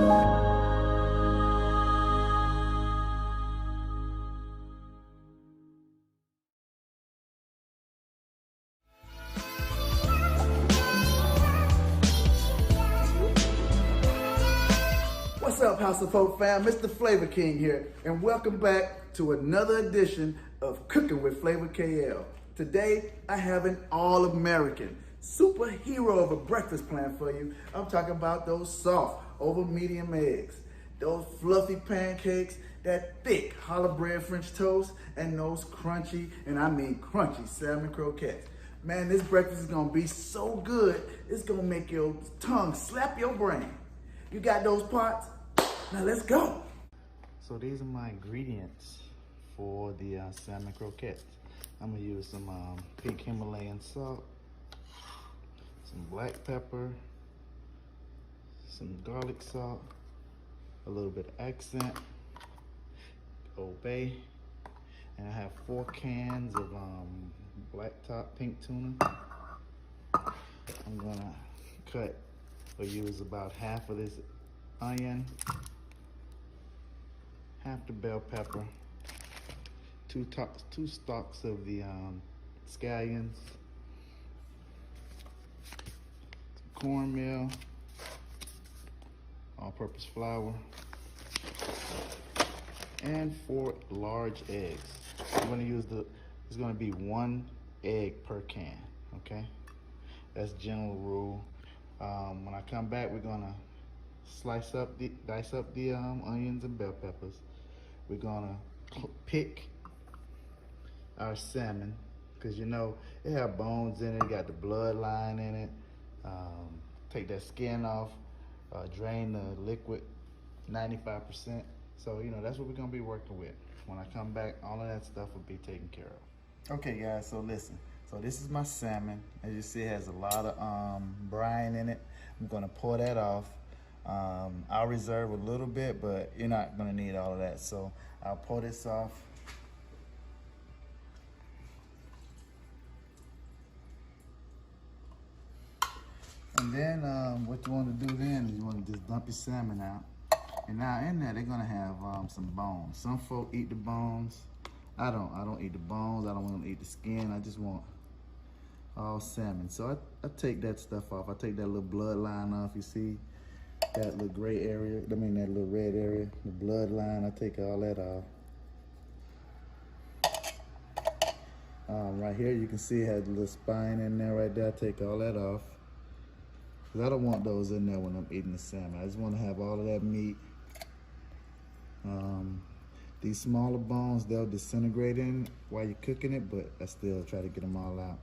What's up, House of Hope fam? Mr. Flavor King here, and welcome back to another edition of Cooking with Flavor KL. Today, I have an all-American superhero of a breakfast plan for you. I'm talking about those soft, over medium eggs, those fluffy pancakes, that thick challah bread French toast, and those crunchy, and I mean crunchy salmon croquettes. Man, this breakfast is gonna be so good, it's gonna make your tongue slap your brain. You got those pots? Now let's go. So these are my ingredients for the salmon croquettes. I'm gonna use some pink Himalayan salt, some black pepper, some garlic salt, a little bit of accent, Old Bay, and I have 4 cans of black top pink tuna. I'm gonna cut or use about half of this onion, half the bell pepper, two stalks of the scallions, cornmeal, all-purpose flour, and 4 large eggs. I'm gonna use it's gonna be 1 egg per can, okay? That's general rule. When I come back, we're gonna dice up the onions and bell peppers. We're gonna pick our salmon, because you know it have bones in it, got the bloodline in it. Take that skin off, drain the liquid 95%. So you know that's what we're gonna be working with. When I come back, all of that stuff will be taken care of. Okay guys, so listen. So this is my salmon. As you see, it has a lot of brine in it. I'm gonna pour that off. I'll reserve a little bit, but you're not gonna need all of that. So I'll pour this off. And then what you wanna do then is you wanna just dump your salmon out. And now in there, they're gonna have some bones. Some folk eat the bones. I don't eat the bones. I don't want to eat the skin. I just want all salmon. So I take that stuff off. I take that little bloodline off. You see that little gray area? I mean that little red area, the bloodline. I take all that off. Right here, you can see it has a little spine in there right there. I take all that off. Because I don't want those in there when I'm eating the salmon. I just want to have all of that meat. These smaller bones, they'll disintegrate in while you're cooking it, but I still try to get them all out.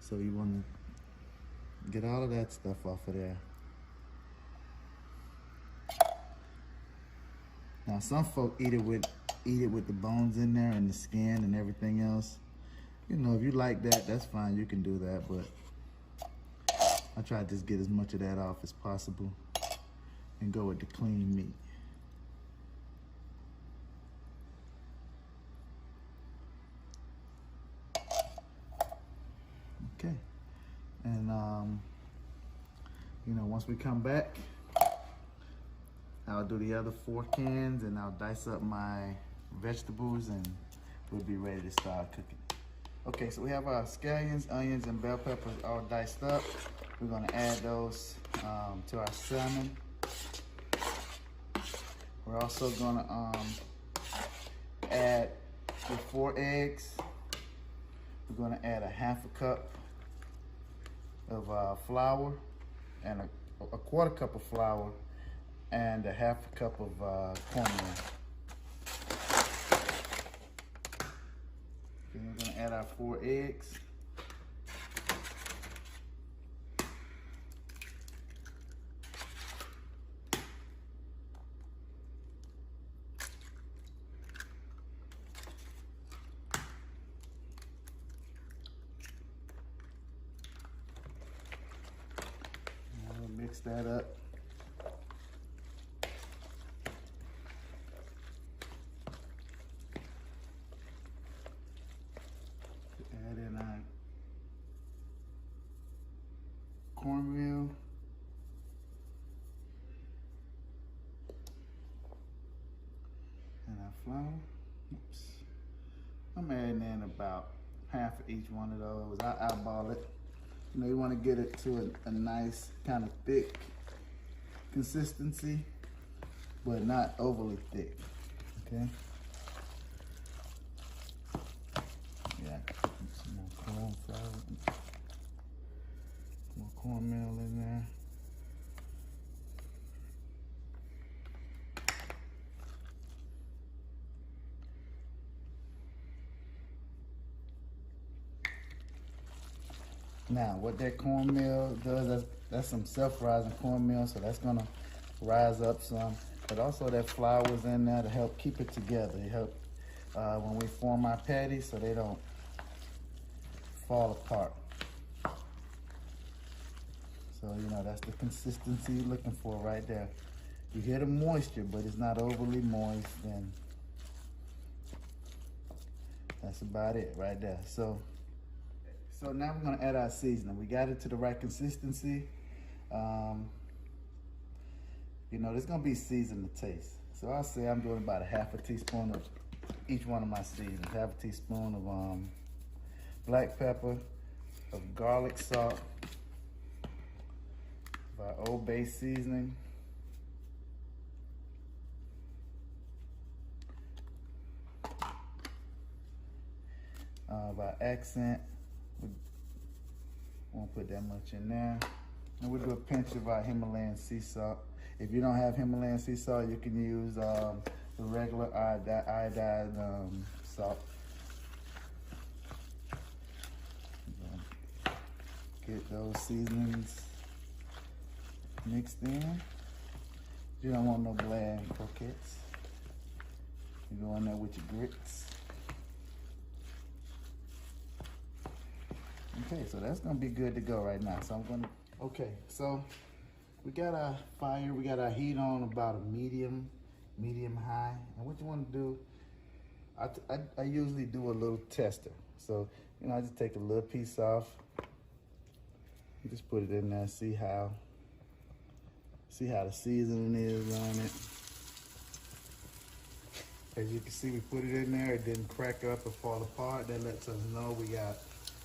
So you want to get all of that stuff off of there. Now some folk eat it with the bones in there and the skin and everything else. You know, if you like that, that's fine. You can do that, but I try to just get as much of that off as possible and go with the clean meat. Okay, and you know, once we come back, I'll do the other 4 cans and I'll dice up my vegetables and we'll be ready to start cooking. Okay, so we have our scallions, onions, and bell peppers all diced up. We're gonna add those to our salmon. We're also gonna add the 4 eggs. We're gonna add a half a cup of flour and a 1/4 cup of flour and a half a cup of cornmeal. Then we're gonna add our 4 eggs. We'll mix that up. Add in our cornmeal. And our flour. Oops. I'm adding in about half of each one of those. I eyeball it. You know, you want to get it to a nice kind of thick consistency, but not overly thick. Okay. Yeah. Some more corn flour. More cornmeal in there. Now, what that cornmeal does, that's some self-rising cornmeal, so that's gonna rise up some. But also that flour is in there to help keep it together. It helps when we form our patties so they don't fall apart. So, you know, that's the consistency you're looking for right there. You hear the moisture, but it's not overly moist, and that's about it right there. So now we're gonna add our seasoning. We got it to the right consistency. You know, there's gonna be seasoned to taste. So I'll say I'm doing about a half a teaspoon of each one of my seasonings. Half a teaspoon of black pepper, of garlic salt, of our Old Bay seasoning, of our accent. We won't put that much in there. And we'll do a pinch of our Himalayan sea salt. If you don't have Himalayan sea salt, you can use the regular iodized salt. Get those seasonings mixed in. You don't want no bland croquettes. You go in there with your grits. Okay, so that's gonna be good to go right now. So I'm gonna, okay, so we got our fire, we got our heat on about a medium high. And what you wanna do, I usually do a little tester. So, you know, I just take a little piece off, just put it in there, see how the seasoning is on it. As you can see, we put it in there, it didn't crack up or fall apart. That lets us know we got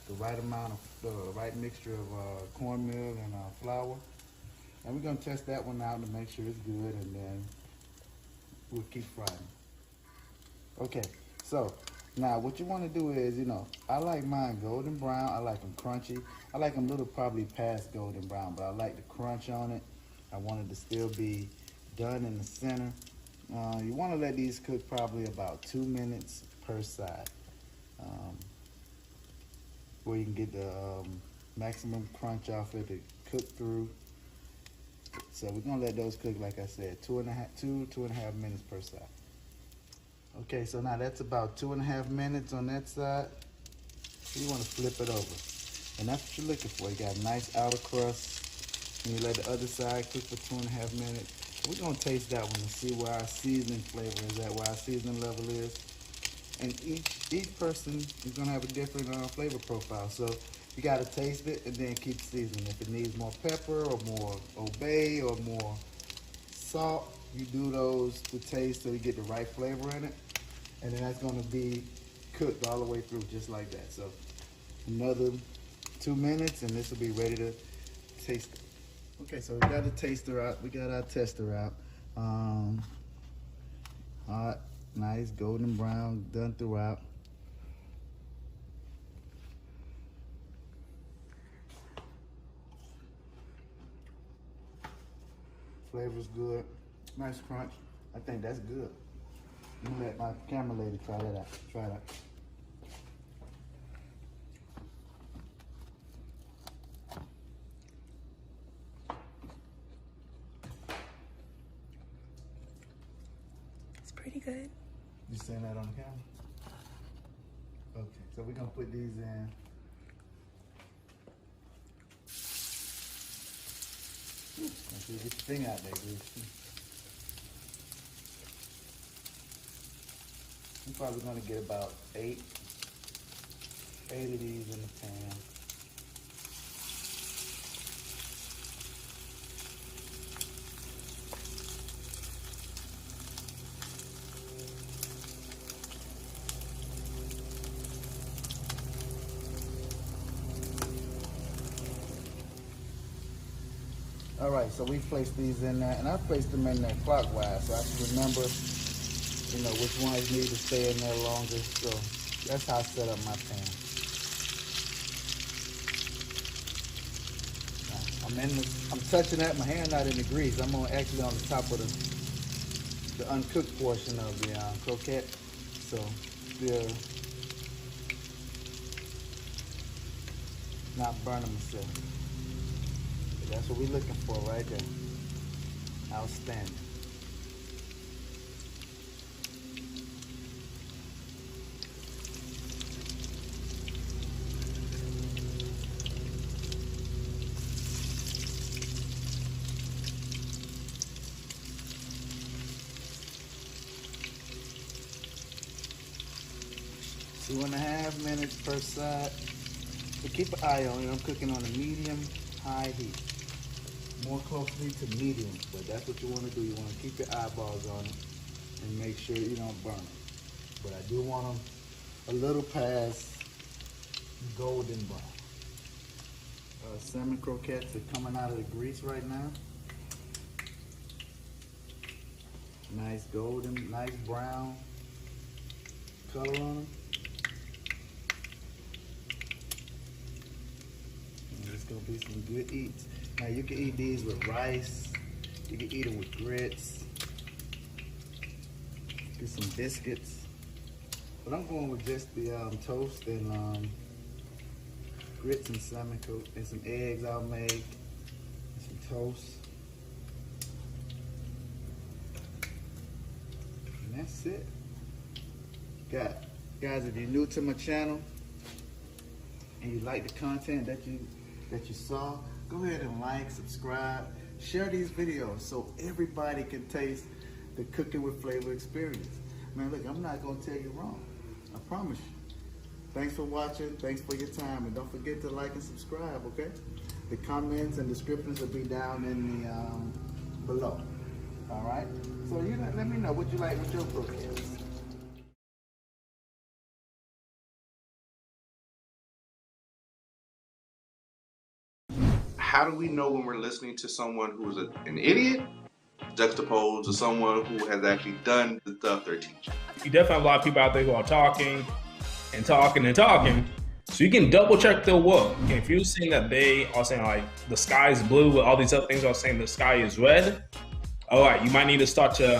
the right amount of, the right mixture of cornmeal and flour. And we're gonna test that one out to make sure it's good, and then we'll keep frying. Okay, so now what you wanna do is, you know, I like mine golden brown, I like them crunchy. I like them a little probably past golden brown, but I like the crunch on it. I want it to still be done in the center. You wanna let these cook probably about 2 minutes per side. Where you can get the maximum crunch off it to cook through. So we're gonna let those cook, like I said, 2.5 minutes per side. Okay, so now that's about 2.5 minutes on that side. You wanna flip it over. And that's what you're looking for. You got a nice outer crust. And you let the other side cook for 2.5 minutes. We're gonna taste that one and see where our seasoning flavor is at, where our seasoning level is. And each person is gonna have a different flavor profile. So you gotta taste it and then keep seasoning. If it needs more pepper or more Old Bay or more salt, you do those to taste so you get the right flavor in it. And then that's gonna be cooked all the way through just like that. So another 2 minutes and this will be ready to taste it. Okay, so we got the taster out, we got our tester out. Hot. Nice golden brown, done throughout. Flavor's good, nice crunch. I think that's good. I'm gonna let my camera lady try that out. Try it out. It's pretty good. You saying that on the camera? Okay, so we're gonna put these in. Get your thing out there, Bruce. I'm probably gonna get about eight of these in the pan. All right, so we placed these in there, and I placed them in there clockwise, so I can remember, you know, which ones need to stay in there longer. So that's how I set up my pan. I'm touching that. My hand not in the grease. I'm actually on the top of the uncooked portion of the croquette. So still not burning myself. But that's what we're looking for right there. Outstanding. Two and a half minutes per side. So keep an eye on it. I'm cooking on a medium-high heat. More closely to medium, but that's what you want to do. You want to keep your eyeballs on it and make sure you don't burn it. But I do want them a little past golden brown. Salmon croquettes are coming out of the grease right now. Nice golden, nice brown color on them. It's gonna be some good eats. Now you can eat these with rice. You can eat them with grits. Get some biscuits. But I'm going with just the toast and grits and salmon coat and some eggs I'll make. And some toast. And that's it. Guys, if you're new to my channel and you like the content that you saw, go ahead and like, subscribe, share these videos so everybody can taste the Cooking with Flavor experience. Man, look, I'm not gonna tell you wrong. I promise you. Thanks for watching, thanks for your time, and don't forget to like and subscribe, okay? The comments and descriptions will be down in the below. All right? So let me know what you like with your croquettes. How do we know when we're listening to someone who's an idiot juxtaposed to someone who has actually done the stuff they're teaching? You definitely have a lot of people out there who are talking and talking and talking. So you can double check their work. If you're seeing that they are saying like the sky is blue, all these other things are saying the sky is red, all right, you might need to start to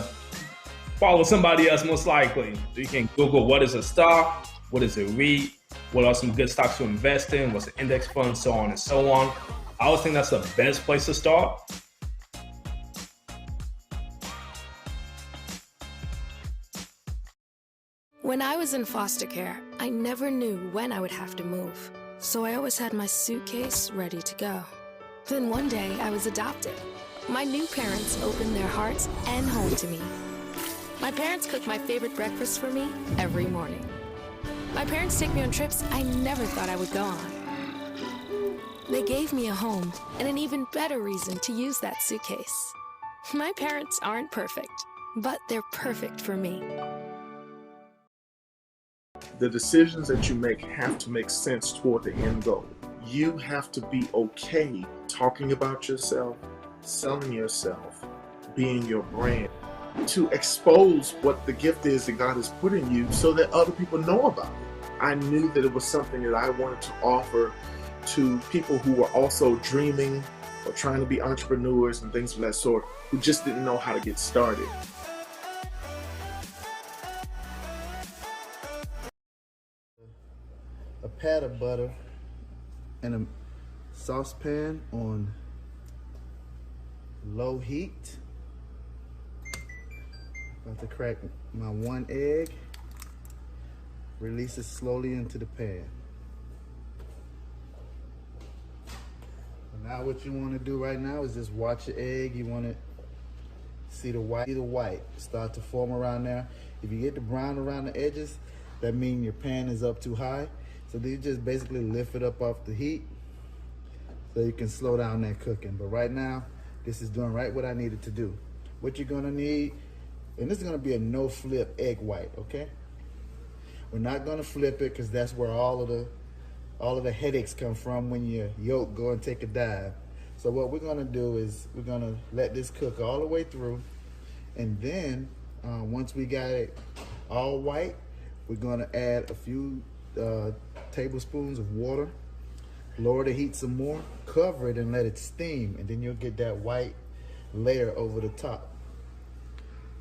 follow somebody else most likely. So you can Google what is a stock, what is a REIT, what are some good stocks to invest in, what's an index fund, so on and so on. I always think that's the best place to start. When I was in foster care, I never knew when I would have to move. So I always had my suitcase ready to go. Then one day I was adopted. My new parents opened their hearts and home to me. My parents cook my favorite breakfast for me every morning. My parents take me on trips I never thought I would go on. They gave me a home and an even better reason to use that suitcase. My parents aren't perfect, but they're perfect for me. The decisions that you make have to make sense toward the end goal. You have to be okay talking about yourself, selling yourself, being your brand, to expose what the gift is that God has put in you so that other people know about it. I knew that it was something that I wanted to offer to people who were also dreaming or trying to be entrepreneurs and things of that sort, who just didn't know how to get started. A pat of butter in a saucepan on low heat. About to crack my one egg. Release it slowly into the pan. Now what you want to do right now is just watch your egg. You want to see the white start to form around there. If you get the brown around the edges, that means your pan is up too high. So you just basically lift it up off the heat so you can slow down that cooking. But right now, this is doing right what I needed to do. What you're gonna need, and this is gonna be a no flip egg white, okay? We're not gonna flip it because that's where all of the headaches come from when your yolk go and take a dive. So what we're gonna do is we're gonna let this cook all the way through, and then once we got it all white, we're gonna add a few tablespoons of water, lower the heat some more, cover it and let it steam, and then you'll get that white layer over the top.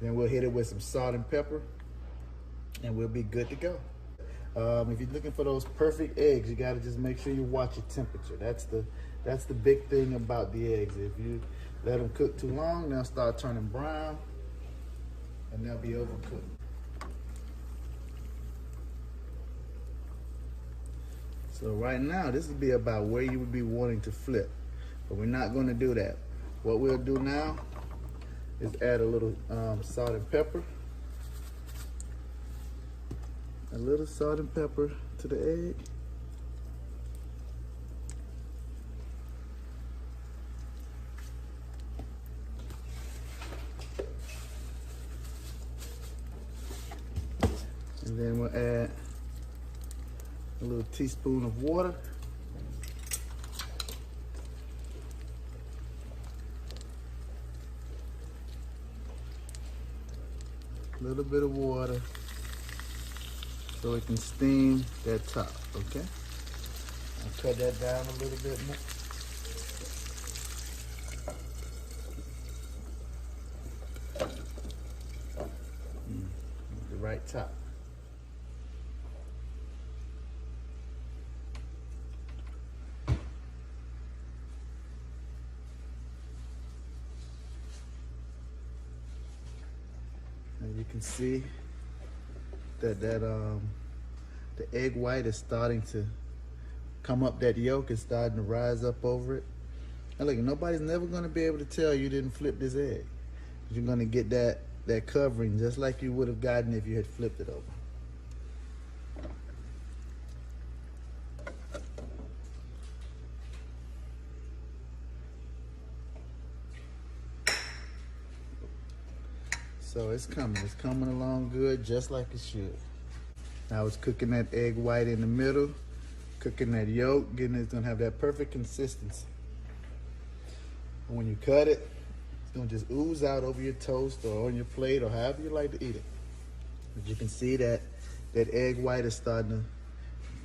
Then we'll hit it with some salt and pepper, and we'll be good to go. If you're looking for those perfect eggs, you gotta just make sure you watch your temperature. That's the big thing about the eggs. If you let them cook too long, they'll start turning brown, and they'll be overcooked. So right now, this would be about where you would be wanting to flip, but we're not gonna do that. What we'll do now is add a little salt and pepper. A little salt and pepper to the egg. And then we'll add a little teaspoon of water. A little bit of water so it can steam that top, okay? I'll cut that down a little bit more. The right top. And you can see that the egg white is starting to come up, that yolk is starting to rise up over it. And look, nobody's never gonna be able to tell you didn't flip this egg. You're gonna get that covering just like you would have gotten if you had flipped it over. So it's coming along good, just like it should. Now it's cooking that egg white in the middle, cooking that yolk, it's gonna have that perfect consistency. And when you cut it, it's gonna just ooze out over your toast or on your plate or however you like to eat it. But you can see that egg white is starting to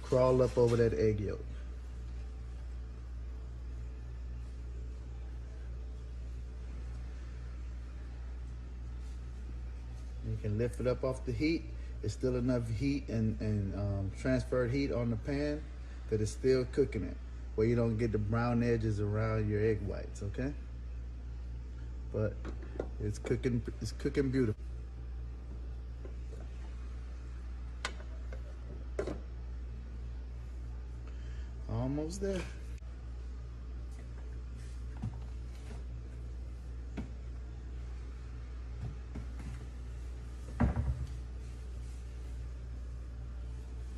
crawl up over that egg yolk. You can lift it up off the heat. It's still enough heat and transferred heat on the pan that it's still cooking it, where you don't get the brown edges around your egg whites, okay? But it's cooking beautiful. Almost there.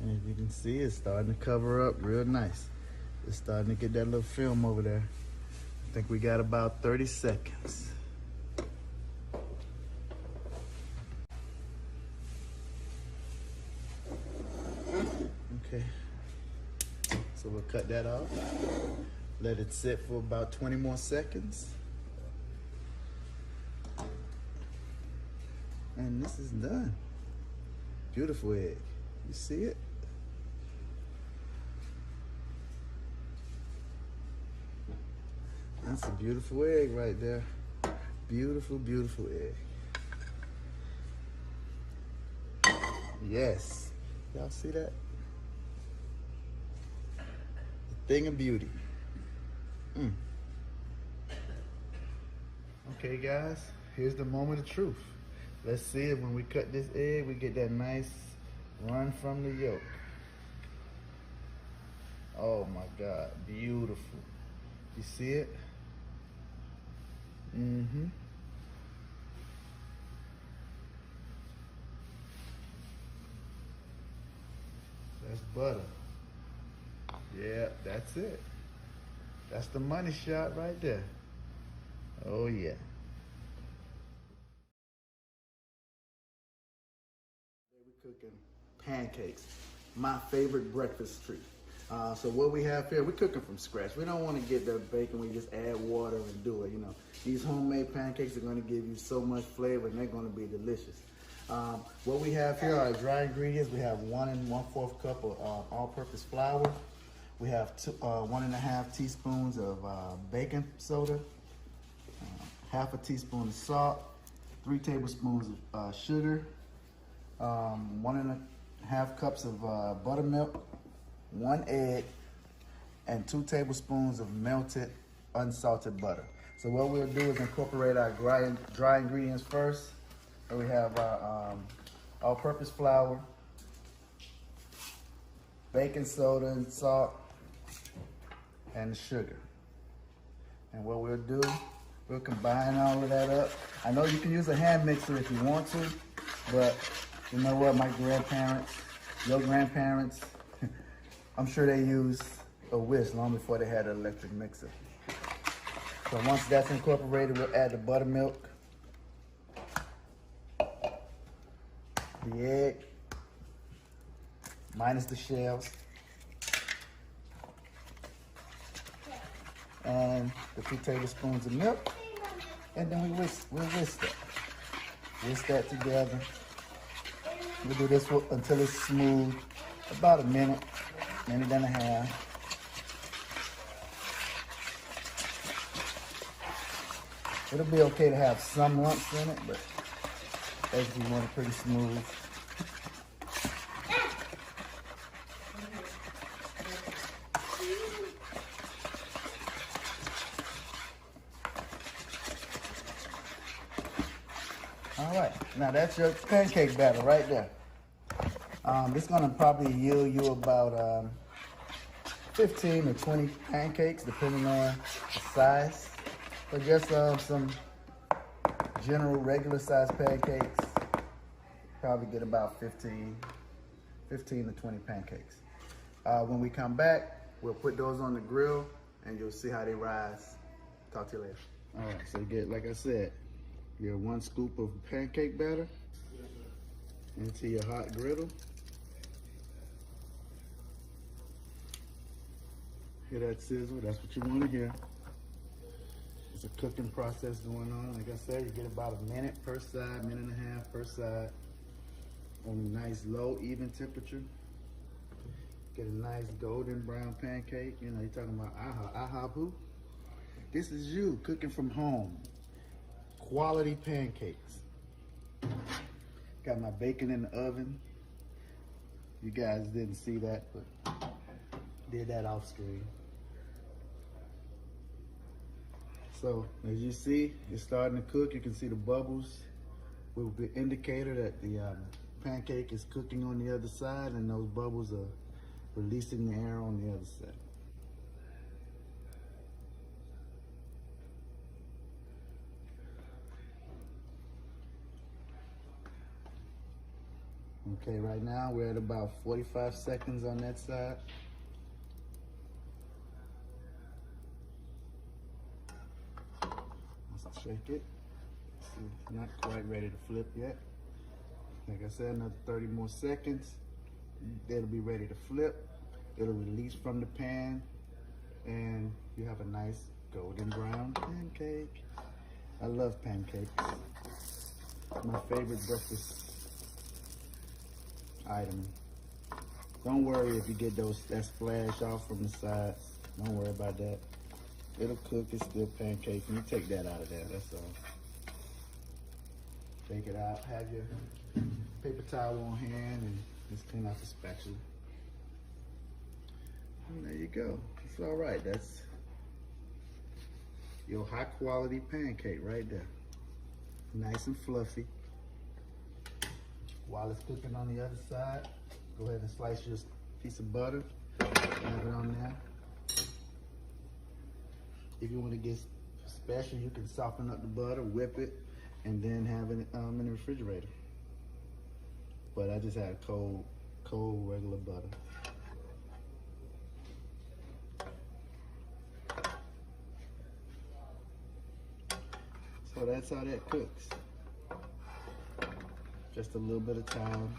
And as you can see, it's starting to cover up real nice. It's starting to get that little film over there. I think we got about 30 seconds. Okay, so we'll cut that off. Let it sit for about 20 more seconds. And this is done. Beautiful egg. You see it? That's a beautiful egg right there. Beautiful, beautiful egg. Yes. Y'all see that? The thing of beauty. Okay, guys, here's the moment of truth. Let's see if when we cut this egg, we get that nice run from the yolk. Oh my God, beautiful. You see it? That's butter. Yeah, that's it. That's the money shot right there. Oh yeah. We're cooking pancakes, my favorite breakfast treat. So what we have here, we're cooking from scratch. We don't want to get the bacon, we just add water and do it, you know. These homemade pancakes are going to give you so much flavor and they're going to be delicious. What we have here are dry ingredients. We have 1 1/4 cup of all-purpose flour. We have 1 1/2 teaspoons of baking soda, 1/2 teaspoon of salt, 3 tablespoons of sugar, 1 1/2 cups of buttermilk, 1 egg, and 2 tablespoons of melted unsalted butter. So what we'll do is incorporate our dry ingredients first. And we have our all-purpose flour, baking soda and salt, and sugar. And what we'll do, we'll combine all of that up. I know you can use a hand mixer if you want to, but you know what, my grandparents, your grandparents, I'm sure they used a whisk long before they had an electric mixer. So once that's incorporated, we'll add the buttermilk, the egg, minus the shells, and the 2 tablespoons of milk, and then we'll whisk that. Whisk that together. We'll do this until it's smooth, about a minute and a half. It'll be okay to have some lumps in it, but basically we want it pretty smooth. All right, now that's your pancake batter right there. It's gonna probably yield you about 15 or 20 pancakes, depending on the size. So just some general regular size pancakes, probably get about 15 to 20 pancakes. When we come back, we'll put those on the grill and you'll see how they rise. Talk to you later. All right, so you get, like I said, your 1 scoop of pancake batter into your hot griddle. Hear that sizzle? That's what you want to hear. It's a cooking process going on. Like I said, you get about a minute per side, 1.5 minutes per side on a nice low, even temperature. Get a nice golden brown pancake. You know, you're talking about aha boo. This is you cooking from home. Quality pancakes. Got my bacon in the oven. You guys didn't see that, but did that off screen. So as you see, it's starting to cook. You can see the bubbles will be indicator that the pancake is cooking on the other side, and those bubbles are releasing the air on the other side. Okay, right now we're at about 45 seconds on that side. Let's shake it. See, it's not quite ready to flip yet. Like I said, another 30 more seconds. It'll be ready to flip. It'll release from the pan, and you have a nice golden brown pancake. I love pancakes. My favorite breakfast item. Don't worry if you get that splash off from the sides. Don't worry about that. It'll cook. It's still pancake. And you take that out of there. That's all. Take it out. Have your paper towel on hand and just clean out the spatula. And there you go. It's all right. That's your high quality pancake right there. Nice and fluffy. While it's cooking on the other side, go ahead and slice your piece of butter. Have it on there. If you want to get special, you can soften up the butter, whip it, and then have it in the refrigerator. But I just had cold regular butter. So that's how that cooks. Just a little bit of time.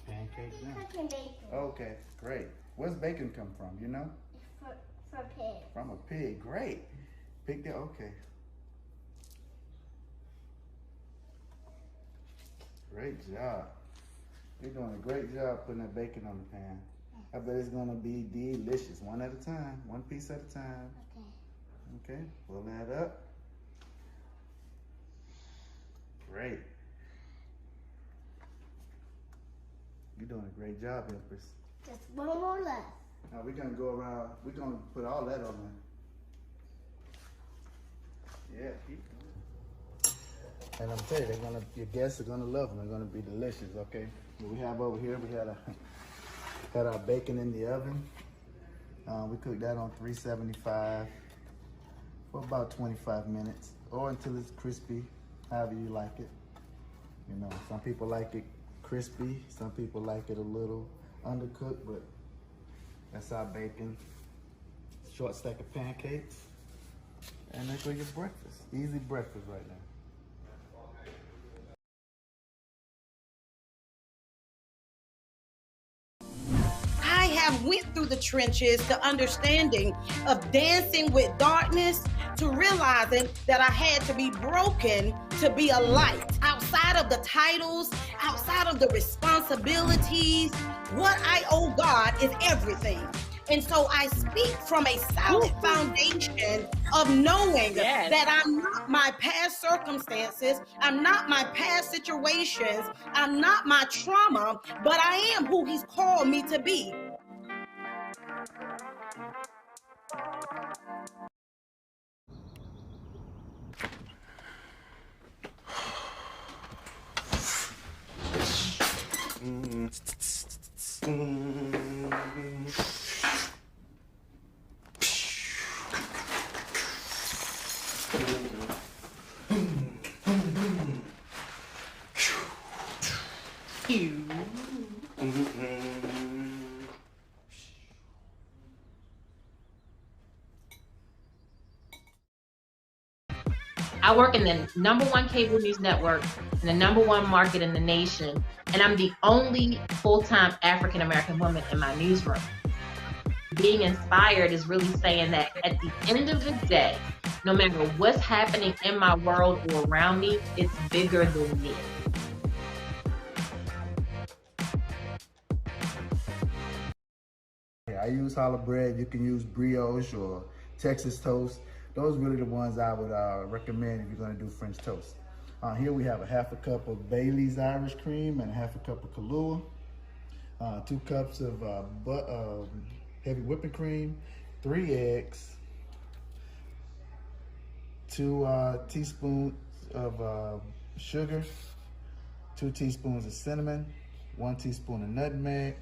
Pancake. cake down. Cooking bacon. Okay, great. Where's bacon come from, you know? For pig. From a pig, great. Pig there, okay. Great job. You're doing a great job putting that bacon on the pan. I bet it's gonna be delicious. One at a time, one piece at a time. Okay. Okay, pull that up. Great. You're doing a great job, Empress. Just one more left. Now we're gonna go around, we're gonna put all that on there. Yeah, keep going. And I'm telling you, your guests are gonna love them. They're gonna be delicious, okay? What we have over here, we had our bacon in the oven. We cooked that on 375 for about 25 minutes, or until it's crispy, however you like it. You know, some people like it crispy, some people like it a little undercooked, but that's our bacon. Short stack of pancakes. And there go your breakfast. Easy breakfast right now. I have went through the trenches to understanding of dancing with darkness, to realizing that I had to be broken to be a light. Outside of the titles, outside of the responsibilities, what I owe God is everything. And so I speak from a solid foundation of knowing that I'm not my past circumstances, I'm not my past situations, I'm not my trauma, but I am who He's called me to be. I work in the #1 cable news network in the #1 market in the nation, and I'm the only full-time African-American woman in my newsroom. Being inspired is really saying that at the end of the day, no matter what's happening in my world or around me, it's bigger than me. I use challah bread. You can use brioche or Texas toast. Those are really the ones I would recommend if you're going to do French toast. Here we have a half a cup of Bailey's Irish cream and a half a cup of Kahlua, 2 cups of heavy whipping cream, 3 eggs, 2 teaspoons of sugar, 2 teaspoons of cinnamon, 1 teaspoon of nutmeg,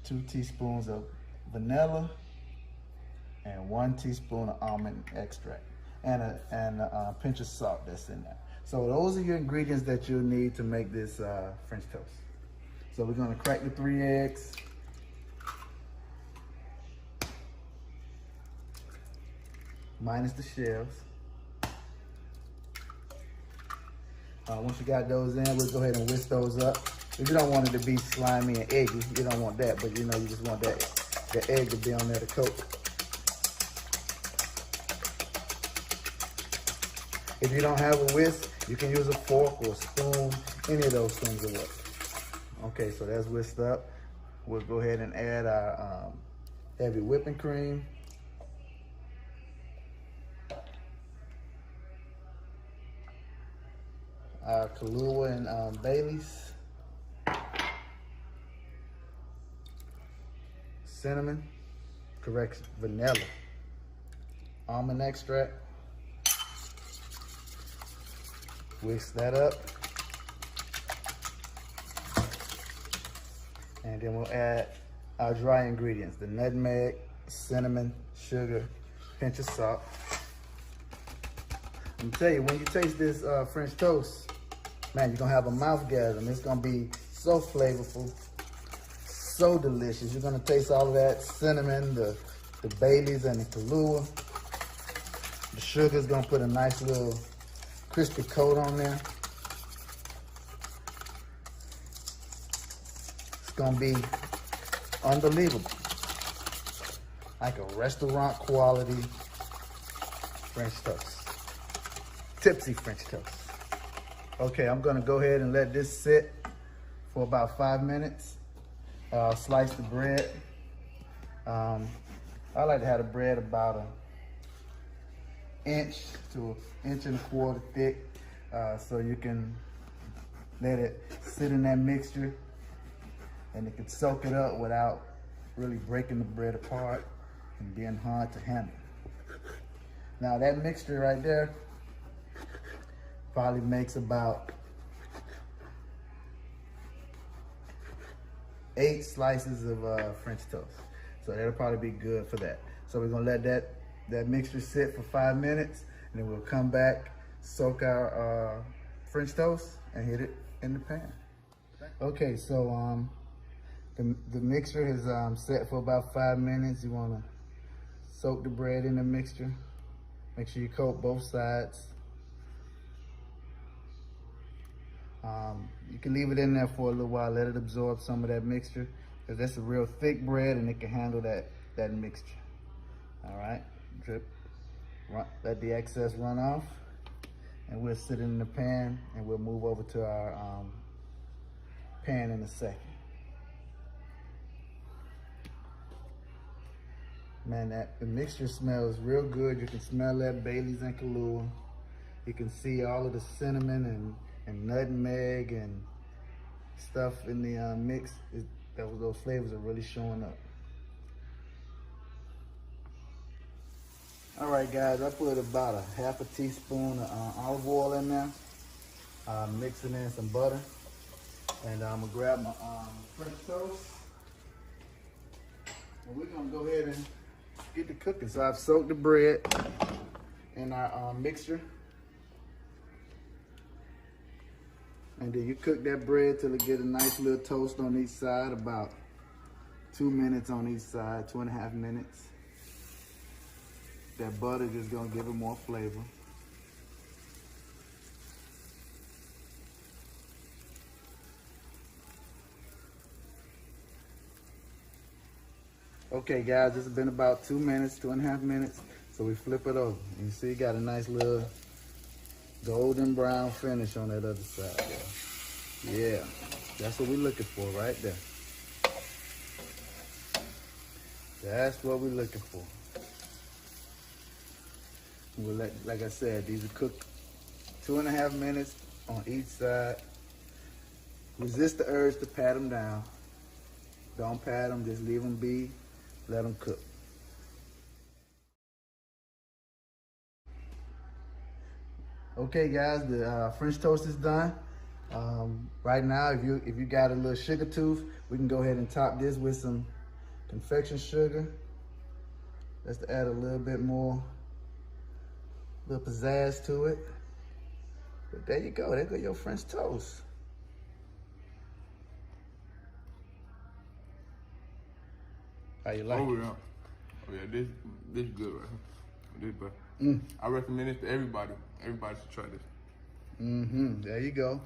2 teaspoons of vanilla, and 1 teaspoon of almond extract, and a pinch of salt that's in there. So those are your ingredients that you'll need to make this French toast. So we're gonna crack the 3 eggs. Minus the shells. Once you got those in, we'll go ahead and whisk those up. If you don't want it to be slimy and eggy, you don't want that, but you know, you just want the egg to be on there to coat. If you don't have a whisk, you can use a fork or a spoon. Any of those things will work. Okay, so that's whisked up. We'll go ahead and add our heavy whipping cream. Our Kahlua and Bailey's. Cinnamon, correction, vanilla. Almond extract. Whisk that up. And then we'll add our dry ingredients, the nutmeg, cinnamon, sugar, pinch of salt. I'm tell you, when you taste this French toast, man, you're gonna have a mouthgasm. It's gonna be so flavorful, so delicious. You're gonna taste all of that cinnamon, the Baileys and the Kahlua. The sugar's gonna put a nice little crispy coat on there. gonna be unbelievable. Like a restaurant quality French toast. Tipsy French toast. Okay, I'm gonna go ahead and let this sit for about 5 minutes. Slice the bread. I like to have the bread about an inch to an inch and a quarter thick, so you can let it sit in that mixture and it can soak it up without really breaking the bread apart and being hard to handle. Now that mixture right there probably makes about 8 slices of French toast. So that'll probably be good for that. So we're gonna let that mixture sit for 5 minutes, and then we'll come back, soak our French toast, and hit it in the pan. Okay, so the mixture is set for about 5 minutes. You wanna soak the bread in the mixture. Make sure you coat both sides. You can leave it in there for a little while, let it absorb some of that mixture, because that's a real thick bread and it can handle that mixture. All right, let the excess run off, and we'll sit it in the pan, and we'll move over to our pan in a second. Man, the mixture smells real good. You can smell that Baileys and Kahlua. You can see all of the cinnamon and nutmeg and stuff in the mix. Those flavors are really showing up. All right, guys, I put about a half a teaspoon of olive oil in there, mixing in some butter, and I'm gonna grab my French toast, and we're gonna go ahead and get to cooking. So I've soaked the bread in our mixture. And then you cook that bread till it get a nice little toast on each side, about 2 minutes on each side, 2.5 minutes. That butter just gonna give it more flavor. Okay guys, this has been about 2 minutes, 2.5 minutes. So we flip it over. You see it got a nice little golden brown finish on that other side there. Yeah, that's what we're looking for right there. That's what we're looking for. We'll like I said, these are cooked 2.5 minutes on each side. Resist the urge to pat them down. Don't pat them, just leave them be, let them cook. Okay guys, the French toast is done. Right now, if you got a little sugar tooth, we can go ahead and top this with some confection sugar. Just to add a little bit more, little pizzazz to it. But there you go, there go your French toast. How you like it? Yeah. Oh yeah, this good right here. This better. I recommend this to everybody. Everybody should try this. There you go.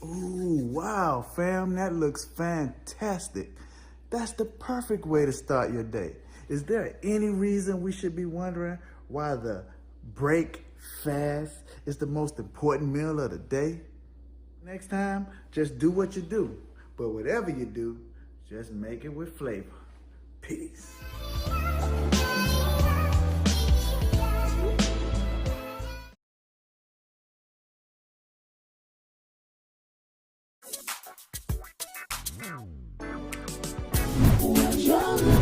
Ooh, wow, fam, that looks fantastic. That's the perfect way to start your day. Is there any reason we should be wondering why the break fast is the most important meal of the day? Next time, just do what you do. But whatever you do, just make it with flavor. Peace. Well,